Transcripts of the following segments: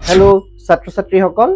Hello, ছাত্ৰ ছাত্ৰীসকল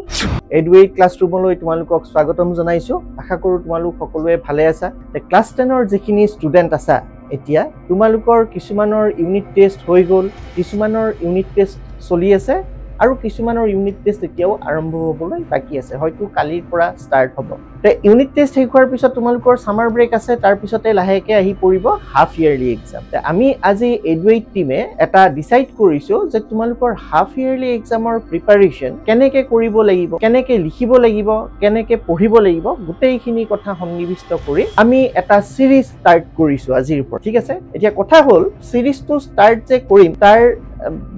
এডুৱেট ক্লাছৰুমলৈ তোমালোকক স্বাগতম জনাইছো আশা কৰো তোমালোক সকলোৱে ভালে আছা ক্লাছ 10 ৰ যিখিনি ষ্টুডেন্ট আছা এতিয়া তোমালোকৰ কিছুমানৰ ইউনিট টেষ্ট হৈ গল কিছুমানৰ ইউনিট টেষ্ট চলি আছে আৰু কিছুমানৰ ইউনিট টেষ্ট এতিয়াও আৰম্ভ হ'বলৈ বাকি আছে হয়তো কালিৰ পৰা ষ্টাৰ্ট হ'ব তে ইউনিট টেষ্ট শেষ হোৱাৰ পিছত তোমালোকৰ সামাৰ ব্ৰেক আছে তাৰ পিছতে লাহেকে আহি পৰিব হাফ ইয়াৰলি এক্সাম তে আমি আজি এডুৱেট টিমে এটা ডিসাইড কৰিছো যে তোমালোকৰ হাফ ইয়াৰলি এক্সামৰ প্ৰিপাৰেচন কেনেকে কৰিব লাগিব কেনেকে লিখিব লাগিব কেনেকে পঢ়িব লাগিব গোটেইখিনি কথা সন্নিবিষ্ট কৰি আমি এটা সিৰিজ ষ্টাৰ্ট কৰিছো আজিৰ পৰা ঠিক আছে এতিয়া কথা হ'ল সিৰিজটো ষ্টাৰ্ট যে কৰিম তাৰ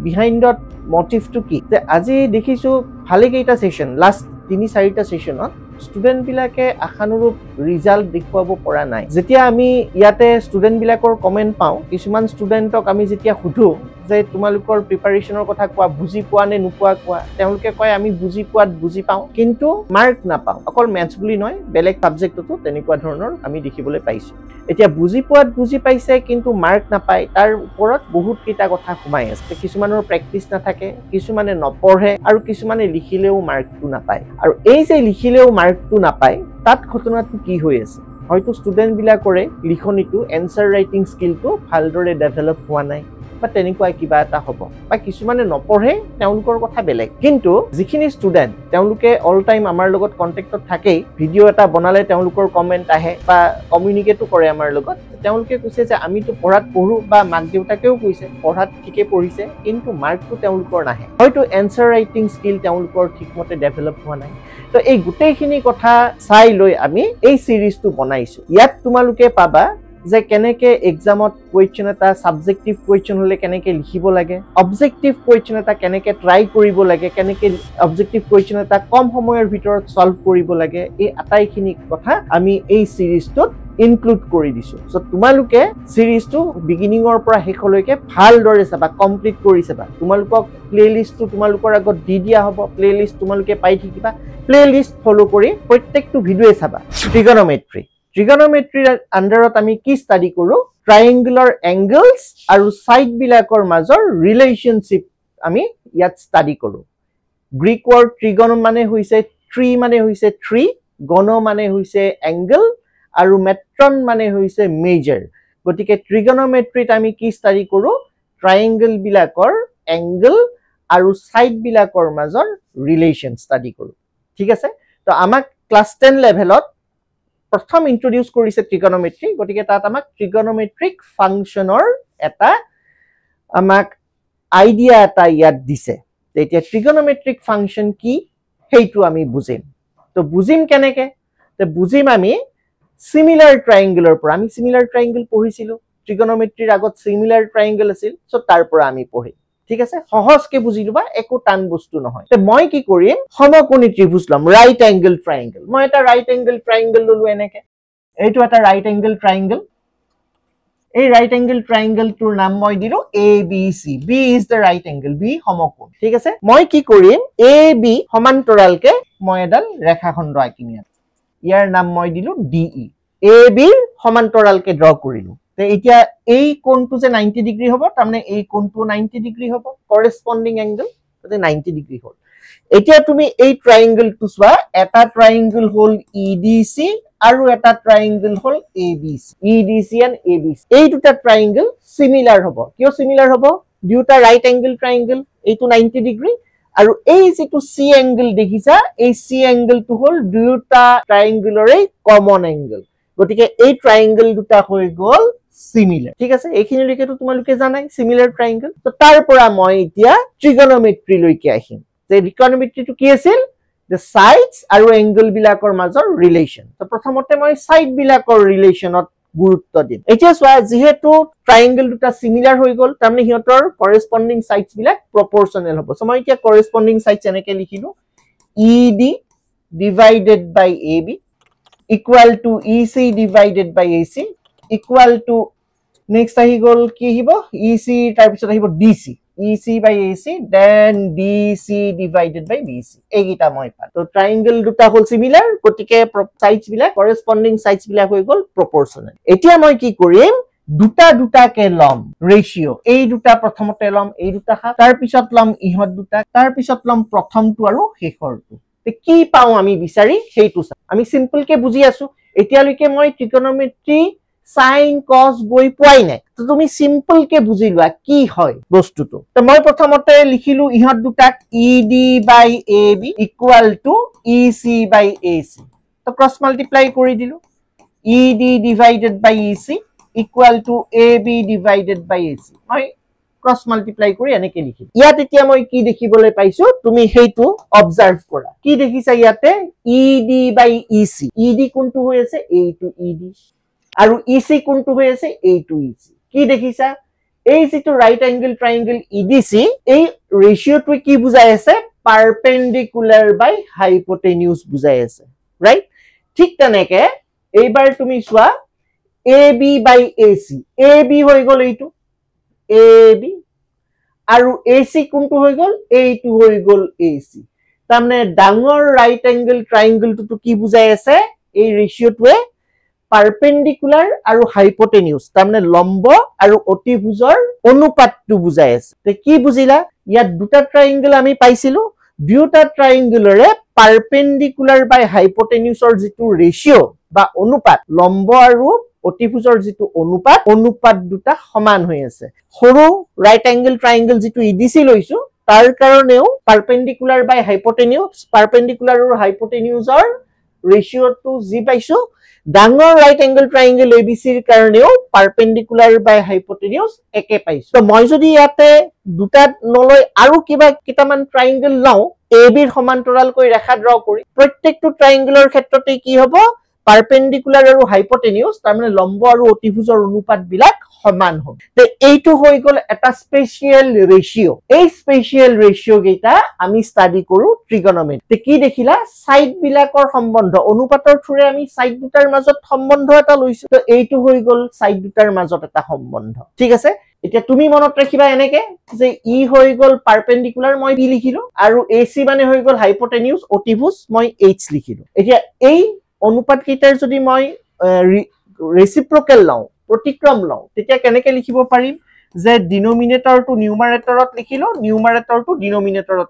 বিহাইণ্ডত মোটিভটো কি যে আজি দেখিছো ভালে কেইটা সেশন লাষ্ট 3-4টা সেশনত স্টুডেন্ট বিলাকে আশানুৰূপ ৰিজাল্ট দেখুৱাব পৰা নাই যেতিয়া আমি ইয়াতে স্টুডেন্ট বিলাকৰ কমেন্ট পাওঁ কিছুমান স্টুডেন্টক আমি যেতিয়া খুধো যে তোমালোকৰ প্ৰিপাৰেচনৰ কথা কোৱা বুজি পোৱা নে নোপোৱা কোৱা তেওঁলোকে কয় আমি বুজি পোৱাত বুজি পাওঁ কিন্তু মাৰ্ক নাপাওঁ অকল ম্যাথছ বুলি নহয় বেলেগ সাবজেক্টতো তেনেকুৱা ধৰণৰ আমি দেখিবলৈ পাইছো এতিয়া বুজি পোৱাত বুজি পাইছে কিন্তু মাৰ্ক নাপায় তাৰ ওপৰত বহুত কেইটা কথা সোমাই আছে কিছুমানৰ প্ৰেক্টিস নাথাকে কিছুমানে নপঢ়ে আৰু কিছুমানে লিখিলেও মাৰ্কটো নাপায় আৰু এই যে লিখিলেও মাৰ্কটো নাপায় তাত ঘটনাটো কি হৈ আছে হয়তো স্টুডেন্ট বিলাকৰে লিখনিটো এনসাৰ ৰাইটিং স্কিলটো ভালদৰে ডেভেলপ হোৱা নাই বা তেনেকুৱা কিবা এটা হ'ব বা কিছুমানে নপঢ়ে তেওঁলোকৰ কথা বেলেগ কিন্তু যিখিনি স্টুডেন্ট তেওঁলোকে অল টাইম আমাৰ লগত কন্টাক্টত থাকে ভিডিও এটা বনালে তেওঁলোকৰ কমেন্ট আহে বা কমিউনিকেটো কৰে আমাৰ লগত তেওঁলোকে কৈছে যে আমিতো পঢ়াত পঢ়ো বা মাক দেউতাকেও কৈছে পঢ়াত ঠিকে পঢ়িছে কিন্তু মাৰ্কটো তেওঁলোকৰ নাহে হয়তো এনসাৰ ৰাইটিং স্কিল তেওঁলোকৰ ঠিকমতে ডেভেলপ হোৱা নাই তো এই গোটেইখিনি কথা চাই লৈ আমি এই সিৰিজটো বনাইছো ইয়াত তোমালোকে পাবা যে কেনেকে এক্সামত কোৱেশ্চন এটা সাবজেক্টিভ কোৱেশ্চন হলে কেনেকে লিখিব লাগে অবজেক্টিভ কোৱেশ্চন এটা কেনেকে ট্ৰাই কৰিব লাগে কেনেকে অবজেক্টিভ কোৱেশ্চন এটা কম সময়ৰ ভিতৰত সলভ কৰিব লাগে এই আটাইখিনি কথা আমি এই সিৰিজটোত ইনক্লুড কৰি দিছো সো তোমালোকে সিৰিজটো বিগিনিংৰ পৰা শেষলৈকে ভালদৰে চাবা কমপ্লিট কৰি চাবা তোমালোকক প্লেলিষ্টটো তোমালোকৰ আগত দি দিয়া হ'ব প্লেলিষ্ট তোমালোকে পাই থাকিবা প্লেলিষ্ট ফলো কৰি প্ৰত্যেকটো ভিডিও চাবা Trigonometry আন্ডাৰত আমি কি ষ্টাডি কৰো ট্ৰায়াঙ্গুলাৰ এংগলছ আৰু সাইড বিলাকৰ মাজৰ ৰিলেশনশিপ আমি ইয়াত ষ্টাডি কৰো গ্ৰীক ৱৰ্ড ট্ৰিগন মানে হৈছে ট্ৰি মানে হৈছে ট্ৰি গণ মানে হৈছে এংগল আৰু মেট্ৰন মানে হৈছে মেজৰ গতিকে ট্ৰিগনোমেট্ৰিত আমি কি ষ্টাডি কৰো ট্ৰায়াঙ্গল বিলাকৰ এংগল আৰু সাইড বিলাকৰ মাজৰ ৰিলেশন ষ্টাডি কৰো ঠিক আছে তো আমাক ক্লাস 10 লেভেলত প্ৰথম ইন্ট্ৰোডিউস কৰিছে ট্ৰিগনোমেট্ৰি গতিকে তাত আমাক ট্ৰিগনোমেট্ৰিক ফাংচনৰ এটা আমাক আইডিয়া এটা ইয়াত দিছে এতিয়া ট্ৰিগনোমেট্ৰিক ফাংচন কি হেইটো আমি বুজিম তো বুজিম কেনেকে তো বুজিম আমি সিমিলাৰ ট্ৰায়াঙ্গলৰ পৰা আমি সিমিলাৰ ট্ৰায়াঙ্গল পঢ়িছিলো ট্ৰিগনোমেট্ৰিৰ আগত সিমিলাৰ ট্ৰায়াঙ্গল আছিল সো তাৰ পৰা আমি পঢ়িম ঠিক আছে সহজকে বুজি লবা একো টান বস্তু নহয় তে মই কি কৰিম সমকোণী ত্ৰিভুজ লম ৰাইট এংগল ট্ৰায়াঙ্গল মই এটা ৰাইট এংগল ট্ৰায়াঙ্গল ললো এনেকে এইটো এটা ৰাইট এংগল ট্ৰায়াঙ্গল এই ৰাইট এংগল ট্ৰায়াঙ্গল টোৰ নাম মই দিলো ABC B is the right angle B সমকোণ ঠিক আছে মই কি কৰিম AB সমান্তৰালকে মই এডাল ৰেখাখণ্ড আঁকিম ইয়াৰ নাম মই দিলো DE AB সমান্তৰালকে ড্ৰ কৰিলো তে এতিয়া এই কোণটো যে 90 ডিগ্ৰী হ'ব তাৰমানে এই কোণটো 90 ডিগ্ৰী হ'ব কৰেসপন্ডিং এংগল তাতে 90 ডিগ্ৰী হ'ল এতিয়া তুমি এই ট্ৰায়াঙ্গলটো চোৱা এটা ট্ৰায়াঙ্গল হ'ল EDC আৰু এটা ট্ৰায়াঙ্গল হ'ল ABC EDC and ABC এই দুটা ট্ৰায়াঙ্গল সিমিলাৰ হ'ব কিয় সিমিলাৰ হ'ব দুটা ৰাইট এংগল ট্ৰায়াঙ্গল এইটো 90 ডিগ্ৰী আৰু এই যেটো C এংগল দেখিছা এই C এংগলটো হ'ল দুটা ট্ৰায়াঙ্গলৰে কমন এংগল গতিকে এই ট্ৰায়াঙ্গল দুটা হৈ গ'ল সিমিলাৰ ঠিক আছে এইখিনিলৈকে তো তোমালোকে জানাই সিমিলাৰ ট্ৰায়াঙ্গল তো তাৰ পৰা মই এতিয়া ট্ৰিগনোমেট্ৰি লৈকে আহিম যে ট্ৰিগনোমেট্ৰিটো কি আছিল the sides আৰু এংগল বিলাকৰ মাজৰ ৰিলেশন তো প্ৰথমতে মই সাইড বিলাকৰ ৰিলেশনত গুৰুত্ব দিম এতিয়া চোৱা যেহেতু ট্ৰায়াঙ্গল দুটা সিমিলাৰ হৈ গ'ল তাৰমানে হিয়তৰ কৰেসপন্ডিং সাইডস বিলাক প্ৰপৰচনেল হ'ব সো মই এতিয়া কৰেসপন্ডিং সাইডস এনেকে লিখিলো ED divided by AB equal to EC divided by AC equal to next ahi gol ki hibo EC tar pisot ahibo DC EC by AC then DC divided by BC egita moi pa to triangle duta hol similar gotike sides bila corresponding sides bila hoi gol proportional etia moi ki korim দুটা দুটাকে লম ৰেশিও এই দুটা প্ৰথমতে লম এই দুটা তাৰ পিছত লম ইহত দুটা তাৰ পিছত লম প্ৰথমটো আৰু শেষৰটো কি পাও আমি বিচাৰি সেইটো আমি সিম্পল কে বুজি আছো এতিয়ালৈকে মই ট্ৰিগনোমেট্ৰি সাইন কস বই পোৱাই নাই তো তুমি সিম্পল কে বুজি লোৱা কি হয় বস্তুটো তো মই প্ৰথমতে লিখিলো ইহত দুটাক ED by AB equal to EC by AC তো ক্রস মাল্টিপ্লাই কৰি দিলো ED divided by EC equal to AB divided by AC মই ক্রস মাল্টিপ্লাই কৰি এনেকে লিখিম ইয়াত এতিয়া মই কি দেখিবলৈ পাইছো তুমি হেইটো অবজাৰ্ভ কৰা কি দেখিছা ইয়াতে ED by EC ED কোনটো হৈ আছে A to ED আৰু EC কোনটো হৈ আছে A to EC কি দেখিছা এই যেটো রাইট অ্যাঙ্গেল ট্রায়াঙ্গেল EDC এই রেশিওটো কি বুজাই আছে পারপেন্ডিকুলার বাই হাইপোটেনিউস বুজাই আছে রাইট ঠিক তেনেকে এইবাৰ তুমি চোৱা AB by AC AB হৈ গল এইটো AB আৰু AC কোনটো হৈ গল এইটো হৈ গল AC তাৰমানে ডাঙৰ ৰাইট এংগল ট্ৰায়াঙ্গেলটো কি বুজাই আছে এই ৰেশিওটোৱে পাৰপেন্ডিকুলাৰ আৰু হাইপোটেনিউস তাৰমানে লম্ব আৰু অতিভুজৰ অনুপাতটো বুজাই আছে তে কি বুজিলা ইয়াত দুটা ট্ৰায়াঙ্গেল আমি পাইছিলো দুটা ট্ৰায়াঙ্গেলৰে পাৰপেন্ডিকুলাৰ বাই হাইপোটেনিউসৰ যেটো ৰেশিও বা অনুপাত লম্ব আৰু অতিভুজৰ যেটো অনুপাত দুটা সমান হৈ আছে সৰু ৰাইট অ্যাঙ্গেল ট্ৰায়াঙ্গেল যেটো EDC লৈছো তাৰ কাৰণেও পাৰপেন্ডিকুলাৰ বাই হাইপোটেনিউস পাৰপেন্ডিকুলাৰ আৰু হাইপোটেনিউসৰ ৰেশিওটো জি পাইছো ডাঙৰ ৰাইট অ্যাঙ্গেল ট্ৰায়াঙ্গেল ABC ৰ কাৰণেও পারপেন্ডিকুলার বাই হাইপোটেনিউস একে পাইছো তো মই যদি ইয়াতে দুটা নলৈ আৰু কিবা কিটামান ট্ৰায়াঙ্গেল লও AB ৰ সমান্তৰালকৈ ৰেখা ড্ৰ কৰি প্ৰত্যেকটো ট্ৰায়াঙ্গেলৰ ক্ষেত্ৰতে কি হ'ব পাৰপেন্ডিকুলাৰ আৰু হাইপোটেনিউস তাৰমানে লম্ব আৰু অতিভুজৰ অনুপাত বিলাক সমান হ'ব তে এইটো হৈ গল এটা স্পেশাল ৰেশিও এই স্পেশাল ৰেশিও গেটা আমি স্টাডি কৰো ট্ৰিগনোমেট্ৰি তে কি দেখিলা সাইড বিলাকৰ সম্বন্ধ অনুপাতৰ থুৰে আমি সাইড দুটাৰ মাজত সম্বন্ধ এটা লৈছো তো এইটো হৈ গল সাইড দুটাৰ মাজত এটা সম্বন্ধ ঠিক আছে এতিয়া তুমি মনত ৰাখিবা এনেকে যে ই হৈ গল পাৰপেন্ডিকুলাৰ মই বি লিখিলো আৰু AC মানে হৈ গল হাইপোটেনিউস অতিভুজ মই H লিখিলো এতিয়া এই অনুপাত কেইটাৰ যদি মই ৰেচিপ্ৰকেল লও প্ৰতিক্ৰম লও তেতিয়া কেনেকৈ লিখিব পাৰিম যে ডিনোমিনেটৰ টু নিউমাৰেটৰত লিখিলো নিউমাৰেটৰ টু ডিনোমিনেটৰত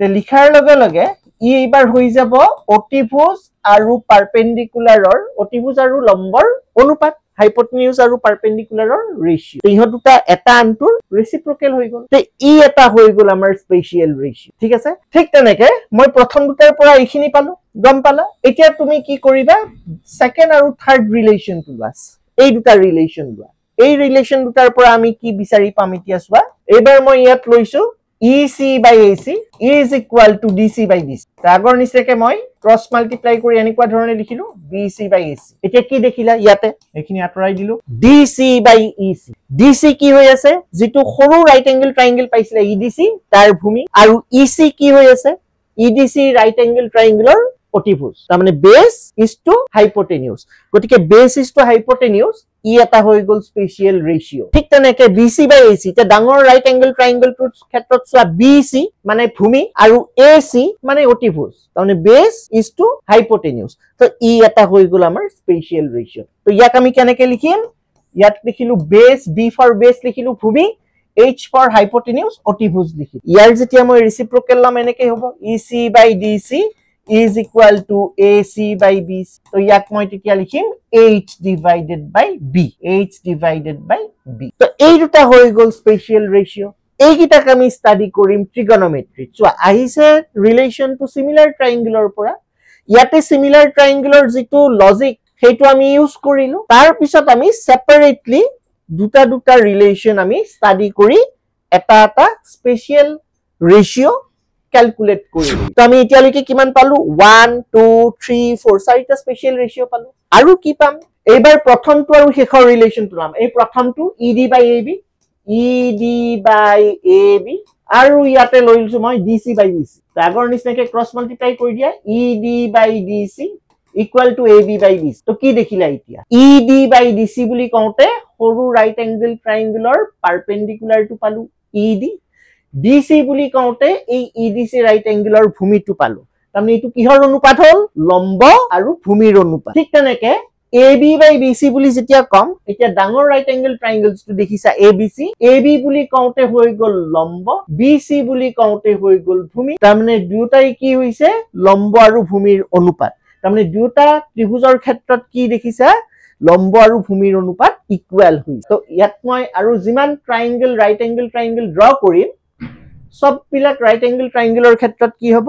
তে লিখাৰ লগে লগে ই এবাৰ হৈ যাব অতিভুজ আৰু পাৰপেন্ডিকুলাৰৰ অতিভুজ আৰু লম্বৰ অনুপাত হাইপোটেনিউস আৰু পাৰপেন্ডিকুলাৰৰ ৰেশিও ইহত দুটা এটা আনটোৰ ৰেচিপ্ৰকেল হৈ গল তে ই এটা হৈ গল আমাৰ স্পেশাল ৰেশিও ঠিক আছে ঠিক তেনেকে মই প্ৰথম দুটাৰ পৰা এইখিনি পালো গম পালা এতিয়া তুমি কি কৰিবা সেকেন্ড আৰু থাৰ্ড ৰিলেশনটো বাস এই দুটা ৰিলেশন লোৱা এই ৰিলেশন দুটাৰ পৰা আমি কি বিচাৰি পাম এতিয়া চোৱা এবাৰ মই ইয়াত লৈছো EC by AC is equal to DC by BC আগৰ নিচিনাকৈ মই ক্ৰস মাল্টিপ্লাই কৰি এনেকুৱা ধৰণে লিখিলো BC by AC এতিয়া কি দেখিলা ইয়াতে এখিনি আতৰাই দিলো DC by EC DC কি হৈ আছে যেটো সৰু ৰাইট এংগেল ট্ৰায়াঙ্গেল পাইছিলে EDC তাৰ ভূমি আৰু EC কি হৈ আছে EDC ৰাইট এংগেল ট্ৰায়াঙ্গেলৰ অতিভুজ তাৰমানে বেস ইজ টু হাইপোটেনিউস গতিকে বেস ইজ টু হাইপোটেনিউস ই এটা হৈ গল স্পেশাল ৰেশিও ঠিক তেনেকে BC by AC তে ডাঙৰ ৰাইট এংগেল ট্ৰায়াঙ্গেলটোৰ ক্ষেত্ৰত সোৱা BC মানে ভূমি আৰু AC মানে অতিভুজ তাৰমানে বেস ইজ টু হাইপোটেনিউস তো ই এটা হৈ গল আমাৰ স্পেশাল ৰেশিও তো ইয়াক আমি কেনেকৈ লিখিম ইয়াত লিখিলো বেস B ফৰ বেস লিখিলো ভূমি H for hypotenuse অতিভুজ লিখি ইয়াৰ যেতিয়া মই ৰেচিপ্ৰকেল লম এনেকৈ হ'ব EC by DC is equal to AC by BC তো ইয়াক মই তেতিয়া লিখিম H divided by B H divided by B তো এই দুটা হৈ গল স্পেশাল ৰেশিও এইকিটাক আমি স্টাডি কৰিম ট্ৰিগনোমেট্ৰি সো আহিছে ৰিলেশন টু সিমিলাৰ ট্ৰায়াঙ্গেলৰ পৰা ইয়াতে সিমিলাৰ ট্ৰায়াঙ্গেলৰ যেটো লজিক হেতু আমি ইউজ কৰিলো তাৰ পিছত আমি সেপাৰেটলি দুটা দুটা ৰিলেশন আমি স্টাডি কৰি এটা এটা স্পেশাল ৰেশিও ক্যালকুলেট কৰিলো তো আমি এতিয়ালৈকে কিমান পালো 1 2 3 4 চাৰিটা স্পেশাল ৰেশিও পালো আৰু কি পাম এবাৰ প্ৰথমটো আৰু শেষৰ ৰিলেশনটো নাম এই প্ৰথমটো ED by AB আৰু ইয়াতে লৈছো মই DC by BC আগৰ নিচিনাকৈ ক্ৰস মাল্টিপ্লাই কৰি দিয়া ED by DC equal to AB by BC তো কি দেখিলা এতিয়া ED by DC বুলি কওঁতে সৰু ৰাইট এংগেল ট্ৰায়াঙ্গেলৰ পাৰপেন্ডিকুলাৰটো পালো ED DC বুলি কওঁতে এই EDC ৰাইট এংগেলৰ ভূমিটো পালো তাৰমানে এটো কিহৰ অনুপাত হল লম্ব আৰু ভূমিৰ অনুপাত ঠিক তেনেকে AB by BC বুলি যেতিয়া কম এতিয়া ডাঙৰ ৰাইট এংগল ট্ৰায়াঙ্গলছ টো দেখিছা ABC AB বুলি কওঁতে হৈ গল লম্ব BC বুলি কওঁতে হৈ গল ভূমি তাৰমানে দুটাই কি হৈছে লম্ব আৰু ভূমিৰ অনুপাত তাৰমানে দুটা ত্ৰিভুজৰ ক্ষেত্ৰত কি দেখিছা লম্ব আৰু ভূমিৰ অনুপাত ইকুৱেল হৈছে তো ইয়াত মই আৰু যিমান ট্ৰায়াঙ্গল ৰাইট এংগল ট্ৰায়াঙ্গল ড্ৰ কৰিম সব বিলাক ৰাইট এংগল ট্ৰায়াঙ্গলৰ ক্ষেত্ৰত কি হ'ব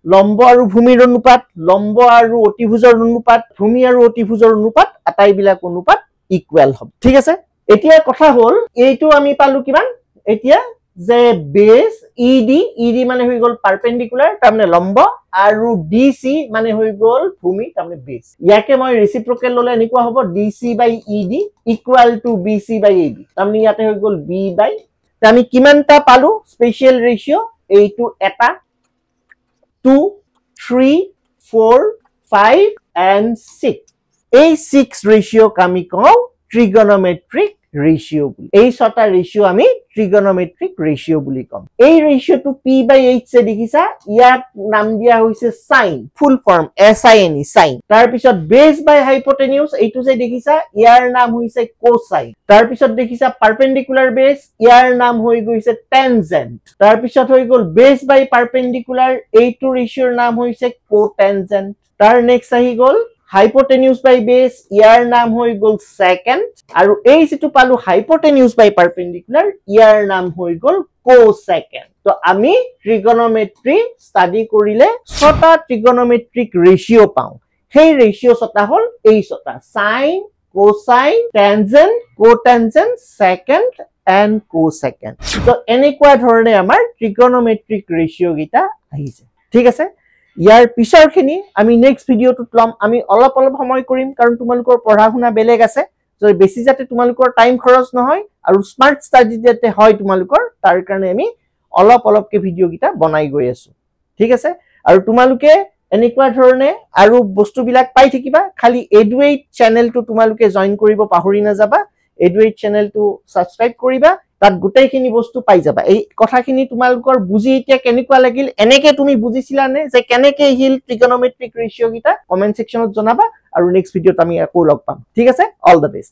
লম্ব আৰু ভূমিৰ অনুপাত লম্ব আৰু অতিভুজৰ অনুপাত ভূমি আৰু অতিভুজৰ অনুপাত আটাইবিলাক অনুপাত ইকুৱেল হ'ব ঠিক আছে এতিয়া কথা হ'ল এইটো আমি পালো কিমান এতিয়া যে বেস ED মানে হৈ গল পারপেন্ডিকুলার তাৰমানে লম্ব আৰু DC মানে হৈ গল ভূমি তাৰমানে বেস ইয়াকে মই ৰেচিপ্ৰকেল ললে এনেকুৱা হ'ব DC by ED equal to BC by AD তাৰমানে ইয়াতে হৈ গল B by আমি কিমানটা পালো স্পেশাল ৰেশিও এইটো এটা 2 3 4 5 and 6 এই 6 ৰেশিও আমি কওঁ ট্ৰিগনোমেট্ৰিক ৰেশিও এই ছটা ৰেশিও আমি ট্ৰিগনোমেট্ৰিক ৰেশিও বুলি কম এই ৰেশিওটো p by h সে দেখিছা ইয়াক নাম দিয়া হৈছে sine full form SINE sine তাৰ পিছত বেস বাই হাইপোটেনিউস এইটো যে দেখিছা ইয়াৰ নাম হৈছে কোসাইন তাৰ পিছত দেখিছা পাৰপেন্ডিকুলাৰ বেস ইয়াৰ নাম হৈ গৈছে টেনজেন্ট তাৰ পিছত হৈ গল বেস বাই পাৰপেন্ডিকুলাৰ এইটো ৰেশিওৰ নাম হৈছে কোটেনজেন্ট তাৰ নেক্সট আহি গল hypotenuse by base ইয়াৰ নাম হৈ গল সেকেন্ড আৰু এই যেটো পালো hypotenuse by perpendicular ইয়াৰ নাম হৈ গল কোসেকেন্ড তো আমি ট্ৰিগনোমেট্ৰি স্টাডি কৰিলে ছটা ট্ৰিগনোমেট্ৰিক ৰেশিও পাও সেই ৰেশিও ছটা হল এই ছটা sin cosine tangent cotangent secant and cosecant তো এনেকুৱা ধৰণে আমাৰ ট্ৰিগনোমেট্ৰিক ৰেশিও গিটা আহিছে ঠিক আছে ইয়াৰ পিছৰখিনি আমি নেক্সট ভিডিওটোত লম আমি অলপ সময় কৰিম কাৰণ তোমালোকৰ পঢ়া শুনা বেলেগ আছে যদি বেছি যাতে তোমালোকৰ টাইম খৰচ নহয় আৰু স্মাৰ্ট ষ্টাডি যাতে হয় তোমালোকৰ তাৰ কাৰণে আমি অলপকে ভিডিও গিটা বনাই গৈ আছো ঠিক আছে আৰু তোমালোকে এনেকুৱা ধৰণে আৰু বস্তুবিলাক পাই থাকিবা খালি এডুৱেট চেনেলটো তোমালোকে জয়েন কৰিব পাহৰি নাযাবা এডুৱেট চেনেলটো সাবস্ক্ৰাইব কৰিবা তাত গোটেইখিনি বস্তু পাই যাবা এই কথাখিনি তোমালোকৰ বুজি এতিয়া কেনেকুৱা লাগিল এনেকে তুমি বুজিছিলা নে যে কেনেকে হিল ট্ৰিগনোমেট্ৰিক ৰেশিও গিটা কমেন্ট সেকশনত জনাবা আৰু নেক্সট ভিডিওত আমি আকৌ লগ পাম ঠিক আছে অল দা বেষ্ট